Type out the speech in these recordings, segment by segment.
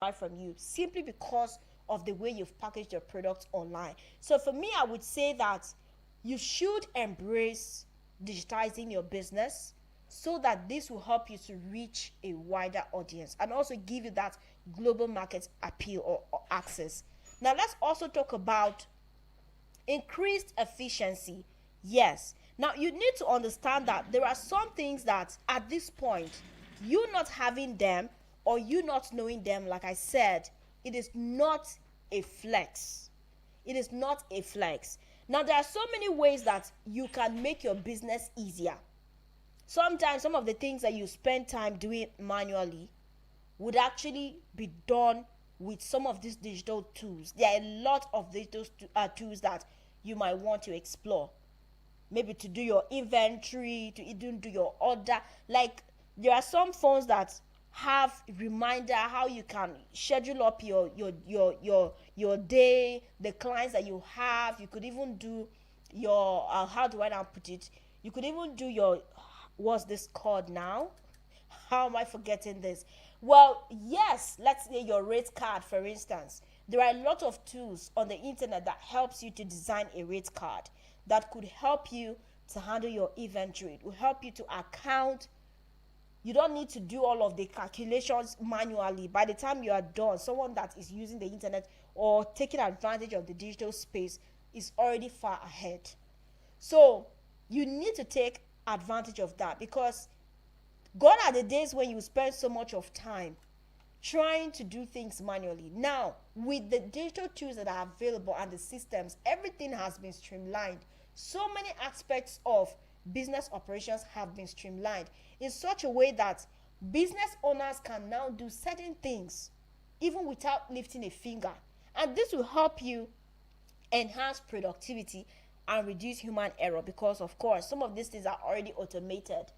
buy from you simply because of the way you've packaged your products online. So for me, I would say that you should embrace digitizing your business so that this will help you to reach a wider audience and also give you that global market appeal or access. Now let's also talk about increased efficiency. Yes. Now you need to understand that there are some things that at this point, you not having them or you not knowing them, like I said, it is not a flex. It is not a flex. Now there are so many ways that you can make your business easier. Sometimes some of the things that you spend time doing manually would actually be done with some of these digital tools. There are a lot of digital tools that you might want to explore. Maybe to do your inventory, to even do your order. Like there are some phones that have reminder how you can schedule up your day, the clients that you have. You could even do your how do I now put it? You could even do your, what's this called now? How am I forgetting this? Well, yes, let's say your rate card, for instance. There are a lot of tools on the internet that helps you to design a rate card that could help you to handle your inventory. It will help you to account. You don't need to do all of the calculations manually. By the time you are done, someone that is using the internet or taking advantage of the digital space is already far ahead. So you need to take advantage of that, because gone are the days when you spend so much of time trying to do things manually. Now, with the digital tools that are available and the systems, everything has been streamlined. So many aspects of business operations have been streamlined in such a way that business owners can now do certain things even without lifting a finger. And this will help you enhance productivity and reduce human error, because of course some of these things are already automated.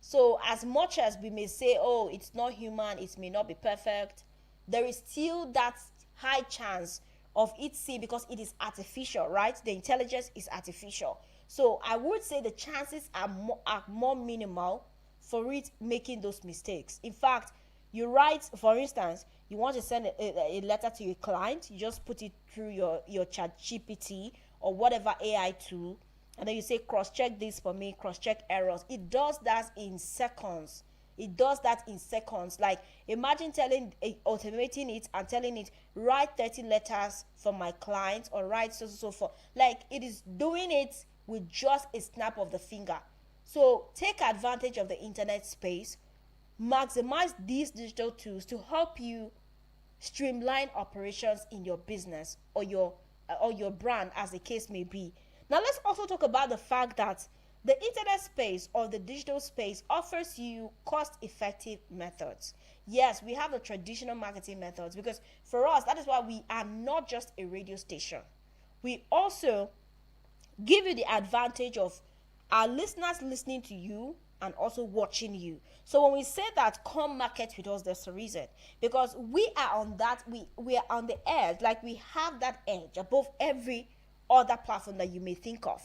So as much as we may say, oh, it's not human, it may not be perfect, there is still that high chance of it seeing, because it is artificial, right? The intelligence is artificial. So I would say the chances are more minimal for it making those mistakes. In fact, you write, for instance, you want to send a letter to your client, you just put it through your chat GPT or whatever AI tool, and then you say cross check this for me, cross check errors. It does that in seconds. It does that in seconds. Like imagine automating it and telling it write 30 letters for my clients, or write so for, like it is doing it with just a snap of the finger. So take advantage of the internet space, maximize these digital tools to help you streamline operations in your business or your brand, as the case may be. Now let's also talk about the fact that the internet space or the digital space offers you cost-effective methods. Yes, we have the traditional marketing methods, because for us, that is why we are not just a radio station. We also give you the advantage of our listeners listening to you and also watching you. So when we say that come market with us, there's a reason, because we are on that, we are on the edge, like we have that edge above every other platform that you may think of.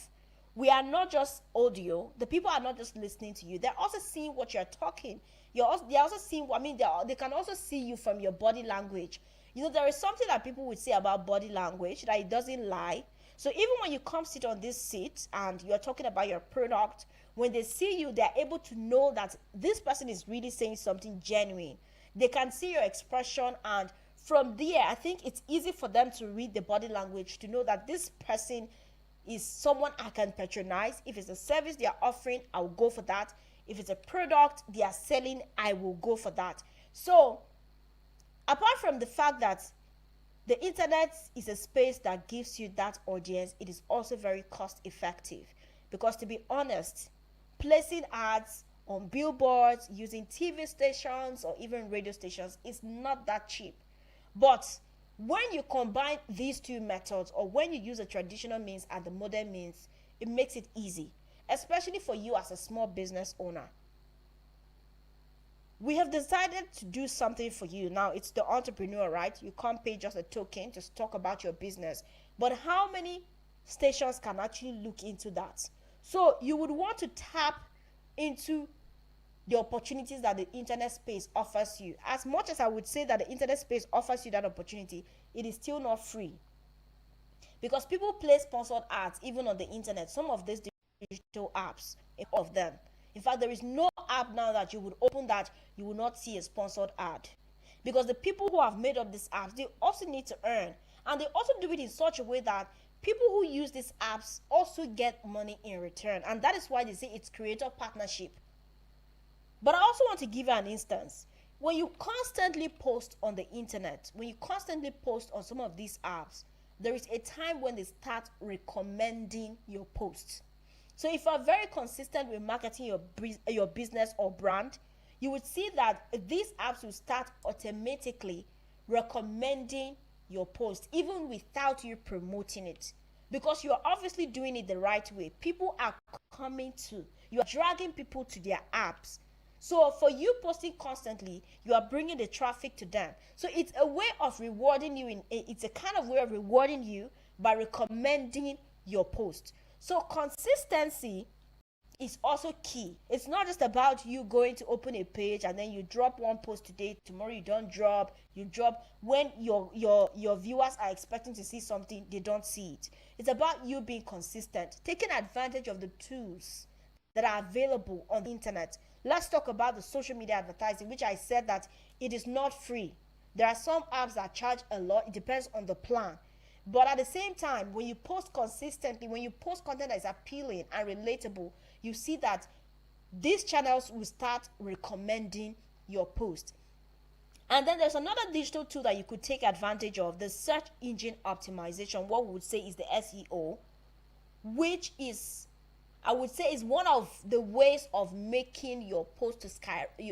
We are not just audio. The people are not just listening to you, they're also seeing what you're talking. They're also seeing, I mean, they can also see you from your body language. You know, there is something that people would say about body language, that it doesn't lie. So even when you come sit on this seat and you're talking about your product, when they see you, they're able to know that this person is really saying something genuine. They can see your expression, and from there, I think it's easy for them to read the body language to know that this person is someone I can patronize. If it's a service they are offering, I'll go for that. If it's a product they are selling, I will go for that. So apart from the fact that the internet is a space that gives you that audience, it is also very cost effective, because to be honest, placing ads on billboards, using TV stations or even radio stations is not that cheap. But when you combine these two methods, or when you use the traditional means and the modern means, it makes it easy, especially for you as a small business owner. We have decided to do something for you. Now it's the entrepreneur, right? You can't pay just a token to talk about your business. But how many stations can actually look into that? So you would want to tap into the opportunities that the internet space offers you. As much as I would say that the internet space offers you that opportunity, it is still not free. Because people play sponsored ads even on the internet. Some of these digital apps, of them. In fact, there is no app now that you would open that you will not see a sponsored ad. Because the people who have made up these apps, they also need to earn. And they also do it in such a way that people who use these apps also get money in return. And that is why they say it's creator partnership. But I also want to give you an instance. When you constantly post on the internet, when you constantly post on some of these apps, there is a time when they start recommending your posts. So if you are very consistent with marketing your business or brand, you would see that these apps will start automatically recommending your post even without you promoting it, because you are obviously doing it the right way. People are coming to you, are dragging people to their apps. So for you posting constantly, you are bringing the traffic to them. So it's a way of rewarding you. It's a kind of way of rewarding you by recommending your post. So consistency is also key. It's not just about you going to open a page and then you drop one post today, tomorrow you don't drop. You drop when your viewers are expecting to see something, they don't see it. It's about you being consistent, taking advantage of the tools that are available on the internet. Let's talk about the social media advertising, which I said that it is not free. There are some apps that charge a lot. It depends on the plan. But at the same time, when you post consistently, when you post content that is appealing and relatable, you see that these channels will start recommending your post. And then there's another digital tool that you could take advantage of, the search engine optimization, what we would say is the SEO, which is, I would say, is one of the ways of making your post to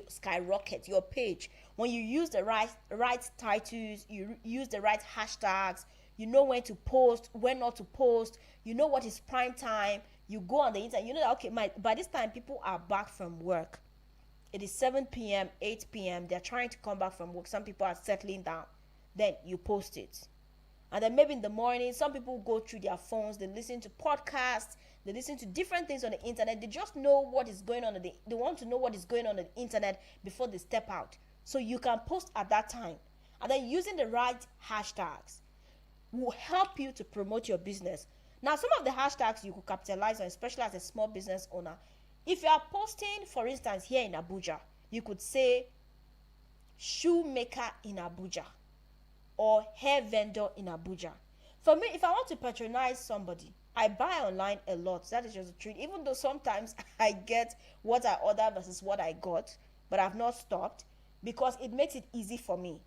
skyrocket, your page. When you use the right titles, you use the right hashtags, you know when to post, when not to post, you know what is prime time, you go on the internet, you know that, okay, by this time people are back from work. It is 7 p.m., 8 p.m., they're trying to come back from work, some people are settling down, then you post it. And then maybe in the morning, some people go through their phones, they listen to podcasts, they listen to different things on the internet, they just know what is going on, they want to know what is going on the internet before they step out. So you can post at that time. And then using the right hashtags will help you to promote your business. Now, some of the hashtags you could capitalize on, especially as a small business owner. If you are posting, for instance, here in Abuja, you could say shoemaker in Abuja or hair vendor in Abuja. For me, if I want to patronize somebody, I buy online a lot. That is just the truth. Even though sometimes I get what I order versus what I got, but I've not stopped because it makes it easy for me.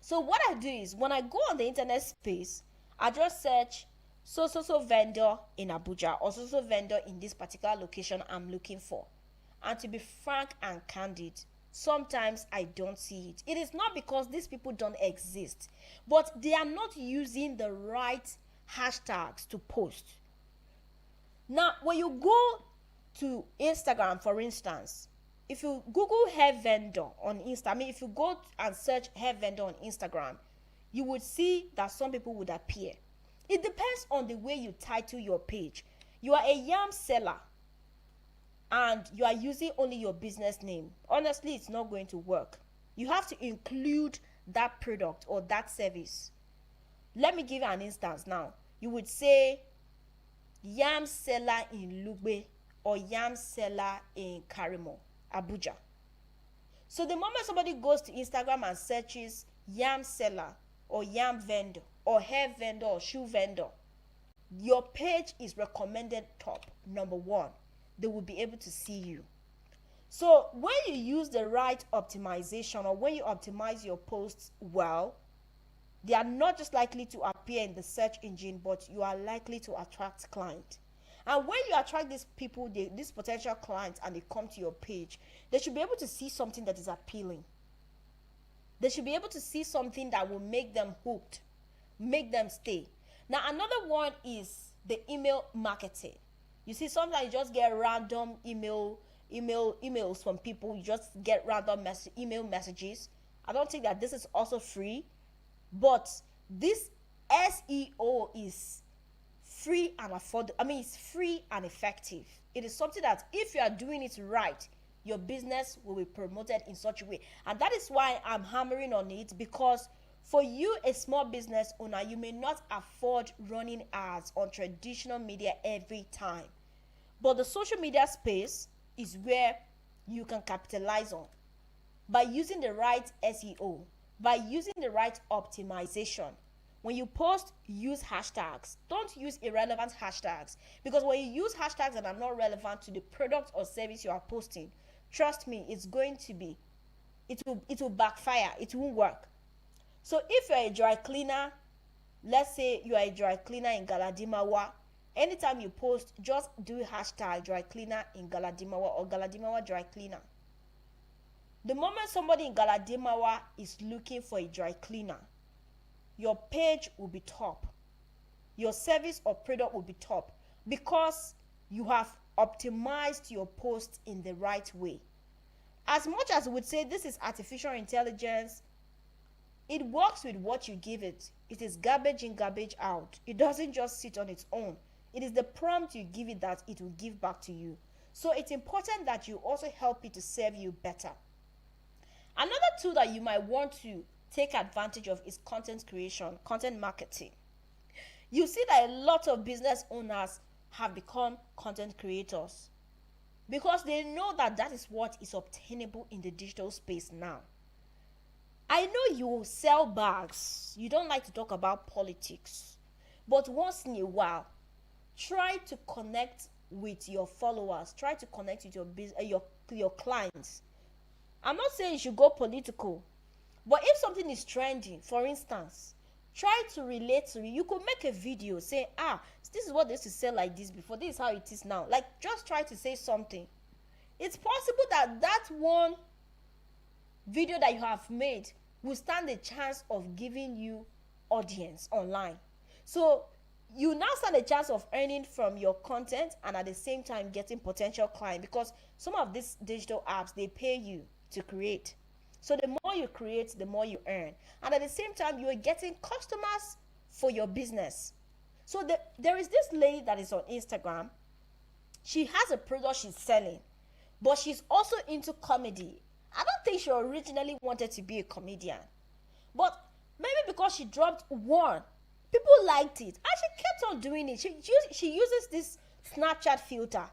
So what I do is when I go on the internet space, I just search so vendor in Abuja or so vendor in this particular location I'm looking for. And to be frank and candid, sometimes I don't see it. It is not because these people don't exist, but they are not using the right hashtags to post. Now, when you go to Instagram, for instance, if you Google hair vendor on Insta, if you go and search hair vendor on Instagram, you would see that some people would appear. It depends on the way you title your page. You are a yam seller and you are using only your business name. Honestly, it's not going to work. You have to include that product or that service. Let me give you an instance now. You would say yam seller in Lugbe or yam seller in Karimo, Abuja. So the moment somebody goes to Instagram and searches yam seller or yam vendor or hair vendor or shoe vendor, your page is recommended top, number one. They will be able to see you. So when you use the right optimization or when you optimize your posts well, they are not just likely to appear in the search engine, but you are likely to attract clients. And when you attract these people, these potential clients, and they come to your page, they should be able to see something that is appealing. They should be able to see something that will make them hooked, make them stay. Now, another one is the email marketing. You see, sometimes you just get random emails from people. You just get random email messages. I don't think that this is also free, but this SEO is free and affordable. It's free and effective. It is something that if you are doing it right, your business will be promoted in such a way. And that is why I'm hammering on it, because for you, a small business owner, you may not afford running ads on traditional media every time. But the social media space is where you can capitalize on by using the right SEO, by using the right optimization. When you post, use hashtags. Don't use irrelevant hashtags, because when you use hashtags that are not relevant to the product or service you are posting, trust me, it will backfire. It won't work. So if you're a dry cleaner, let's say you are a dry cleaner in Galadimawa, anytime you post, just do hashtag dry cleaner in Galadimawa or Galadimawa dry cleaner. The moment somebody in Galadimawa is looking for a dry cleaner, your page will be top. Your service or product will be top, because you have optimized your post in the right way. As much as we would say this is artificial intelligence, it works with what you give it. It is garbage in, garbage out. It doesn't just sit on its own. It is the prompt you give it that it will give back to you. So it's important that you also help it to serve you better. Another tool that you might want to take advantage of is content creation, content marketing. You see that a lot of business owners have become content creators because they know that that is what is obtainable in the digital space now. I know you sell bags. You don't like to talk about politics. But once in a while, try to connect with your followers. Try to connect with your clients. I'm not saying you should go political. But if something is trending, for instance, try to relate to it. You could make a video saying, this is what they used to sell like this before. This is how it is now. Like, just try to say something. It's possible that one video that you have made will stand a chance of giving you audience online. So you now stand a chance of earning from your content and at the same time getting potential clients, because some of these digital apps, they pay you to create. So the more you create, the more you earn. And at the same time, you are getting customers for your business. So there is this lady that is on Instagram. She has a product she's selling, but she's also into comedy. I don't think she originally wanted to be a comedian. But maybe because she dropped one, people liked it. And she kept on doing it. She uses this Snapchat filter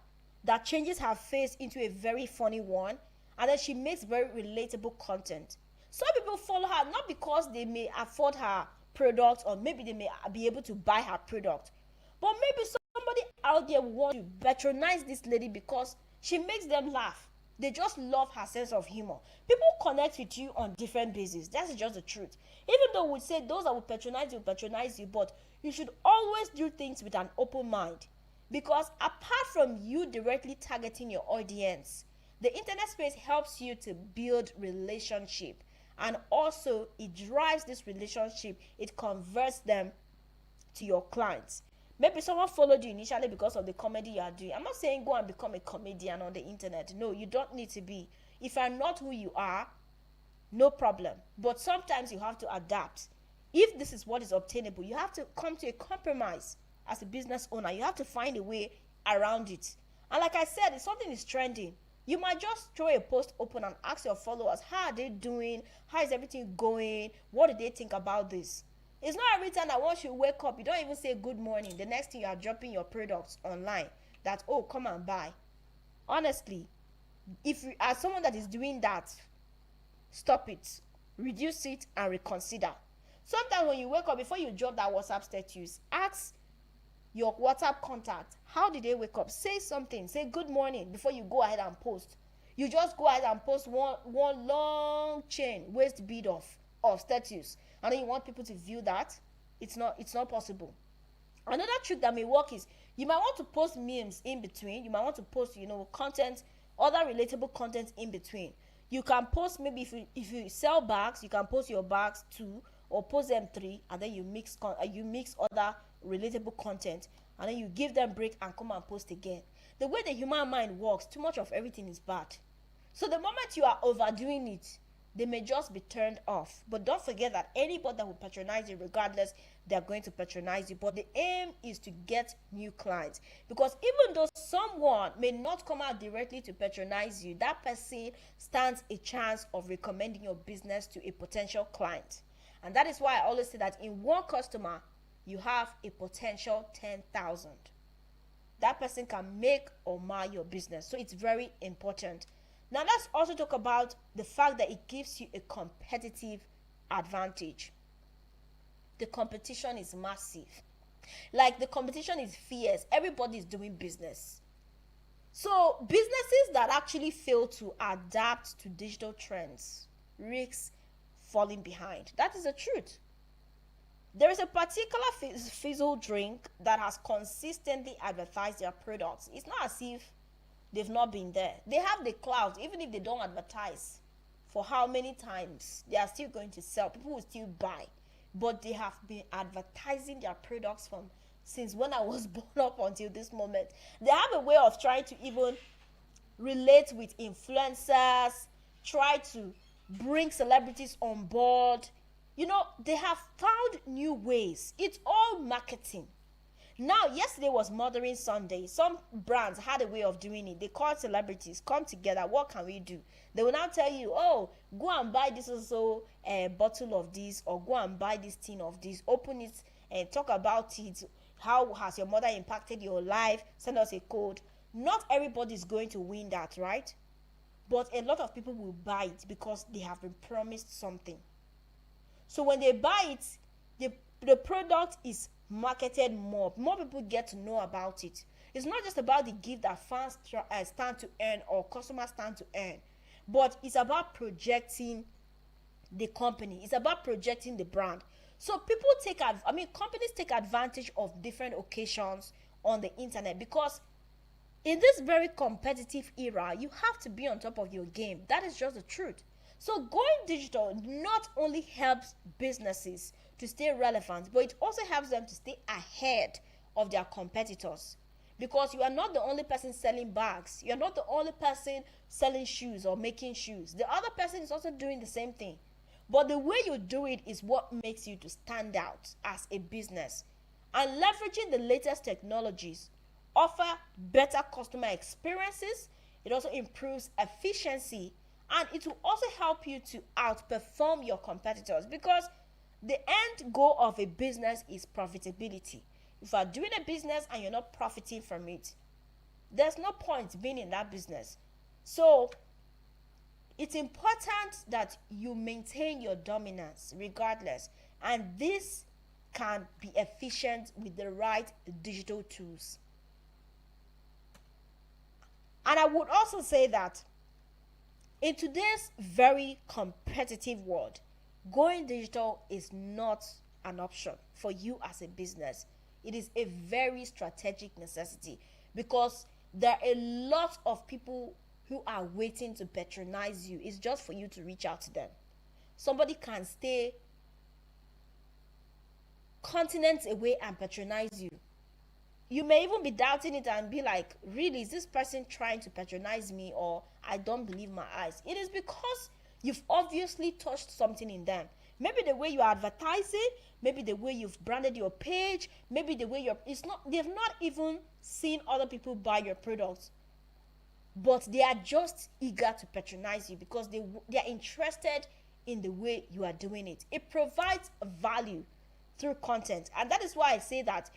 that changes her face into a very funny one. And then she makes very relatable content. Some people follow her not because they may afford her product or maybe they may be able to buy her product. But maybe somebody out there wants to patronize this lady because she makes them laugh. They just love her sense of humor. People connect with you on different bases. That's just the truth. Even though we say those that will patronize you, but you should always do things with an open mind. Because apart from you directly targeting your audience, the internet space helps you to build relationship, and also it drives this relationship. It converts them to your clients. Maybe someone followed you initially because of the comedy you are doing. I'm not saying go and become a comedian on the internet. No, you don't need to be. If you're not who you are, no problem. But sometimes you have to adapt. If this is what is obtainable, you have to come to a compromise as a business owner. You have to find a way around it. And like I said, if something is trending, you might just throw a post open and ask your followers, how are they doing? How is everything going? What do they think about this? It's not every time that once you wake up, you don't even say good morning. The next thing you are dropping your products online that, oh, come and buy. Honestly, if you are someone that is doing that, stop it. Reduce it and reconsider. Sometimes when you wake up, before you drop that WhatsApp status, ask your WhatsApp contact, how did they wake up? Say something. Say good morning before you go ahead and post. You just go ahead and post one long chain, waist bead of status. And then you want people to view that. It's not possible. Another trick that may work is you might want to post memes in between. You might want to post, content, other relatable content in between. You can post, maybe if you sell bags, you can post your bags 2 or post them 3, and then you mix other relatable content, and then you give them break and come and post again. The way the human mind works, too much of everything is bad. So the moment you are overdoing it, they may just be turned off. But don't forget that anybody that will patronize you, regardless, they're going to patronize you. But the aim is to get new clients, because even though someone may not come out directly to patronize you, that person stands a chance of recommending your business to a potential client. And that is why I always say that in one customer, you have a potential 10,000. That person can make or mar your business. So it's very important. Now let's also talk about the fact that it gives you a competitive advantage. The competition is massive. Like, the competition is fierce. Everybody is doing business. So businesses that actually fail to adapt to digital trends risk falling behind. That is the truth. There is a particular fizzy drink that has consistently advertised their products. It's not as if they've not been there. They have the clout. Even if they don't advertise for how many times, they are still going to sell. People will still buy. But they have been advertising their products since when I was born up until this moment. They have a way of trying to even relate with influencers, try to bring celebrities on board. You know, they have found new ways. It's all marketing. Now, yesterday was Mothering Sunday. Some brands had a way of doing it. They called celebrities, come together, what can we do? They will now tell you, oh, go and buy this also bottle of this, or go and buy this tin of this, open it and talk about it. How has your mother impacted your life? Send us a code. Not everybody is going to win that, right? But a lot of people will buy it because they have been promised something. So when they buy it, the product is marketed more. More people get to know about it. It's not just about the gift that fans stand to earn or customers stand to earn, but it's about projecting the company. It's about projecting the brand. So companies take advantage of different occasions on the internet, because in this very competitive era, you have to be on top of your game. That is just the truth. So going digital not only helps businesses to stay relevant, but it also helps them to stay ahead of their competitors. Because you are not the only person selling bags. You are not the only person selling shoes or making shoes. The other person is also doing the same thing. But the way you do it is what makes you to stand out as a business. And leveraging the latest technologies offer better customer experiences. It also improves efficiency, and it will also help you to outperform your competitors, because the end goal of a business is profitability. If you are doing a business and you're not profiting from it, there's no point being in that business. So it's important that you maintain your dominance regardless, and this can be efficient with the right digital tools. And I would also say that in today's very competitive world, going digital is not an option for you as a business. It is a very strategic necessity, because there are a lot of people who are waiting to patronize you. It's just for you to reach out to them. Somebody can stay continents away and patronize you. You may even be doubting it and be like, really, is this person trying to patronize me, or I don't believe my eyes? It is because you've obviously touched something in them. Maybe the way you are advertising, maybe the way you've branded your page, maybe the way they've not even seen other people buy your products, but they are just eager to patronize you because they are interested in the way you are doing it. It provides value through content, and that is why I say that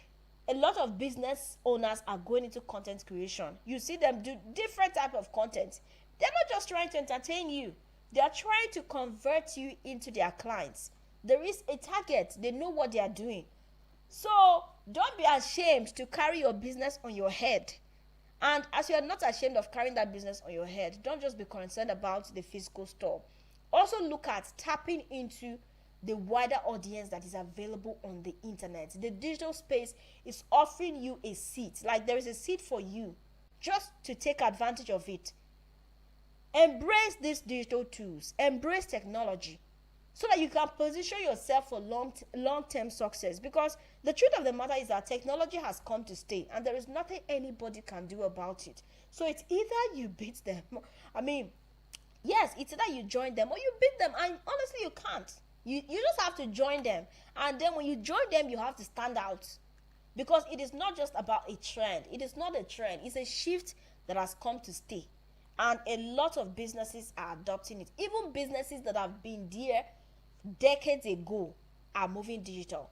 a lot of business owners are going into content creation. You see them do different type of content. They're not just trying to entertain you. They are trying to convert you into their clients. There is a target. They know what they are doing. So don't be ashamed to carry your business on your head. And as you are not ashamed of carrying that business on your head, don't just be concerned about the physical store. Also look at tapping into the wider audience that is available on the internet. The digital space is offering you a seat. Like, there is a seat for you, just to take advantage of it. Embrace these digital tools. Embrace technology, so that you can position yourself for long-term success. Because the truth of the matter is that technology has come to stay, and there is nothing anybody can do about it. So it's either you beat them. Yes, it's either you join them or you beat them, and honestly you can't. You just have to join them, and then when you join them you have to stand out, because it is not just about a trend. It is not a trend, it's a shift that has come to stay, and a lot of businesses are adopting it. Even businesses that have been there decades ago are moving digital.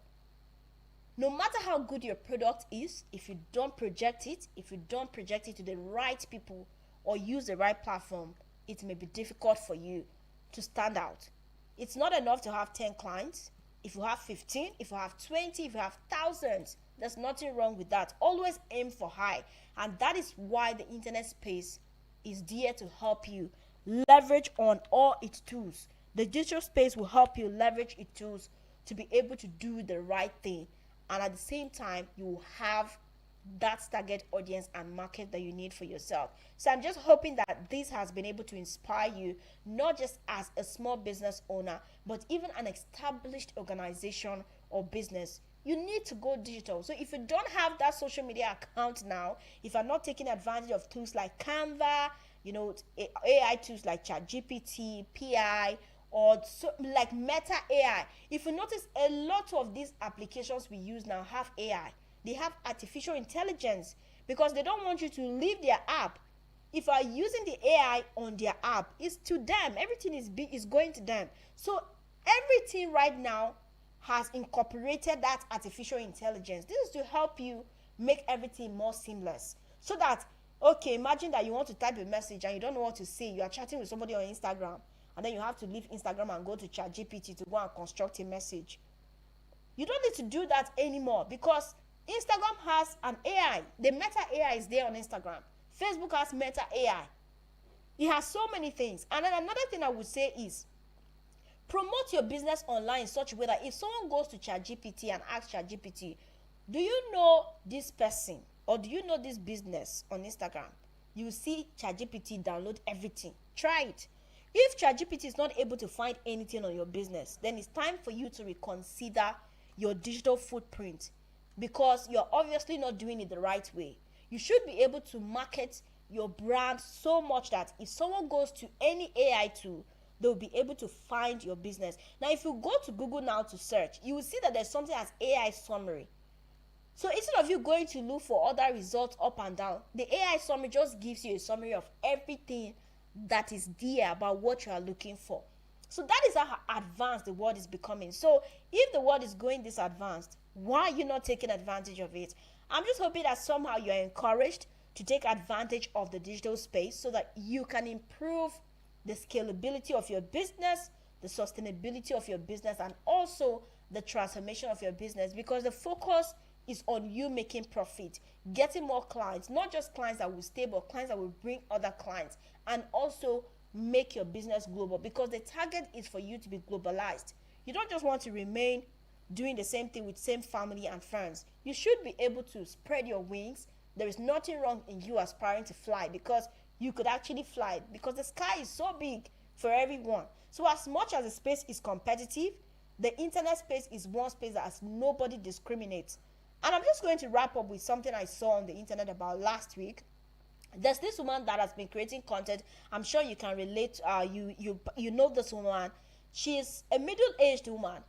No matter how good your product is, if you don't project it, to the right people or use the right platform, it may be difficult for you to stand out. It's not enough to have 10 clients. If you have 15, if you have 20, if you have thousands, there's nothing wrong with that. Always aim for high. And that is why the internet space is there to help you leverage on all its tools. The digital space will help you leverage its tools to be able to do the right thing, and at the same time you will have that target audience and market that you need for yourself. So I'm just hoping that this has been able to inspire you, not just as a small business owner, but even an established organization or business. You need to go digital. So if you don't have that social media account now, if you're not taking advantage of tools like Canva, AI tools like ChatGPT, PI, or so, like Meta AI. If you notice, a lot of these applications we use now have AI. They have artificial intelligence, because they don't want you to leave their app. If you are using the AI on their app, it's to them. Everything is going to them. So everything right now has incorporated that artificial intelligence. This is to help you make everything more seamless, so that, okay, imagine that you want to type a message and you don't know what to say. You are chatting with somebody on Instagram, and then you have to leave Instagram and go to ChatGPT to go and construct a message. You don't need to do that anymore, because Instagram has an AI. The Meta AI is there on Instagram. Facebook has Meta AI. It has so many things. And then another thing I would say is, promote your business online in such a way that if someone goes to ChatGPT and asks ChatGPT, do you know this person or do you know this business on Instagram? You see ChatGPT download everything. Try it. If ChatGPT is not able to find anything on your business, then it's time for you to reconsider your digital footprint, because you're obviously not doing it the right way. You should be able to market your brand so much that if someone goes to any AI tool, they'll be able to find your business. Now, if you go to Google now to search, you will see that there's something as AI summary. So instead of you going to look for other results up and down, the AI summary just gives you a summary of everything that is there about what you are looking for. So that is how advanced the world is becoming. So if the world is going this advanced, why are you not taking advantage of it? I'm just hoping that somehow you are encouraged to take advantage of the digital space, so that you can improve the scalability of your business, the sustainability of your business, and also the transformation of your business, because the focus is on you making profit, getting more clients, not just clients that will stay, but clients that will bring other clients, and also make your business global, because the target is for you to be globalized. You don't just want to remain doing the same thing with same family and friends. You should be able to spread your wings. There is nothing wrong in you aspiring to fly, because you could actually fly, because the sky is so big for everyone. So as much as the space is competitive, the internet space is one space that has nobody discriminates. And I'm just going to wrap up with something I saw on the internet about last week. There's this woman that has been creating content. I'm sure you can relate. You know this woman. She's a middle-aged woman.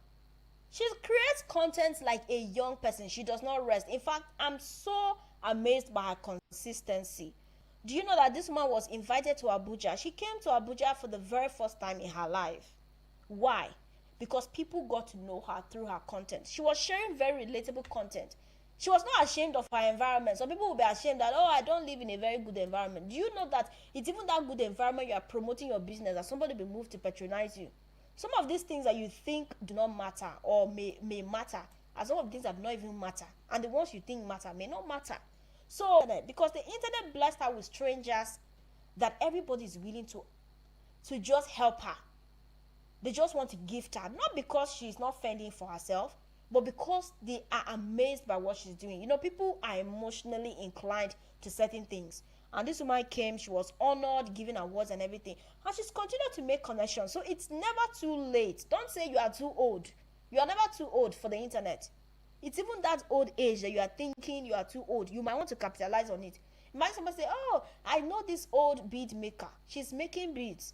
She creates content like a young person. She does not rest. In fact, I'm so amazed by her consistency. Do you know that this woman was invited to Abuja? She came to Abuja for the very first time in her life. Why? Because people got to know her through her content. She was sharing very relatable content. She was not ashamed of her environment. Some people will be ashamed that, oh, I don't live in a very good environment. Do you know that it's even that good environment you are promoting your business that somebody will move to patronize you? Some of these things that you think do not matter or may matter are some of the things that do not even matter. And the ones you think matter may not matter. So, because the internet blessed her with strangers that everybody is willing to just help her. They just want to gift her, not because she's not fending for herself, but because they are amazed by what she's doing. You know, people are emotionally inclined to certain things. And this woman came, she was honored, given awards and everything. And she's continued to make connections. So it's never too late. Don't say you are too old. You are never too old for the internet. It's even that old age that you are thinking you are too old. You might want to capitalize on it. You might somebody say, oh, I know this old bead maker. She's making beads.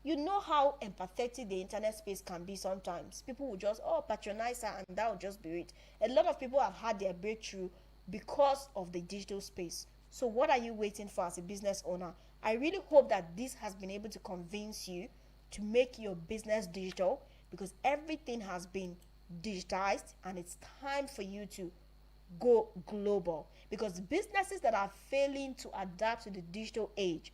you know how empathetic the internet space can be sometimes. People will just, patronize her, and that will just be it. A lot of people have had their breakthrough because of the digital space. So what are you waiting for as a business owner? I really hope that this has been able to convince you to make your business digital, because everything has been digitized and it's time for you to go global, because businesses that are failing to adapt to the digital age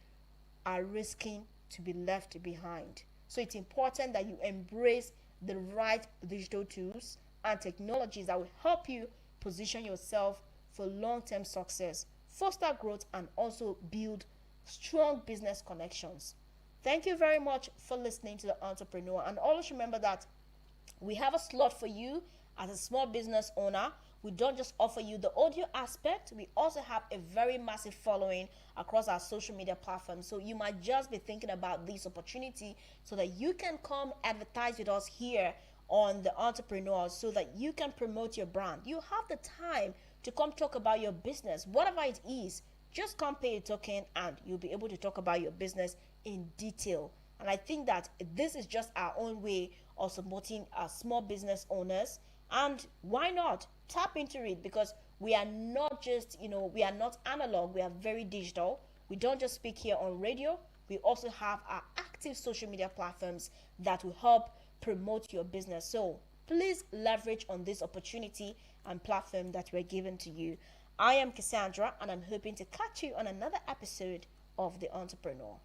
are risking to be left behind. So it's important that you embrace the right digital tools and technologies that will help you position yourself for long-term success, foster growth, and also build strong business connections. Thank you very much for listening to The Entrepreneur. And always remember that we have a slot for you as a small business owner. We don't just offer you the audio aspect, we also have a very massive following across our social media platforms. So you might just be thinking about this opportunity so that you can come advertise with us here on The Entrepreneur, so that you can promote your brand. You have the time to come talk about your business, whatever it is. Just come pay a token and you'll be able to talk about your business in detail. And I think that this is just our own way of supporting our small business owners. And why not tap into it? Because we are not just, we are not analog, we are very digital. We don't just speak here on radio, we also have our active social media platforms that will help promote your business. So please leverage on this opportunity and platform that we're given to you. I am Cassandra, and I'm hoping to catch you on another episode of The Entrepreneur.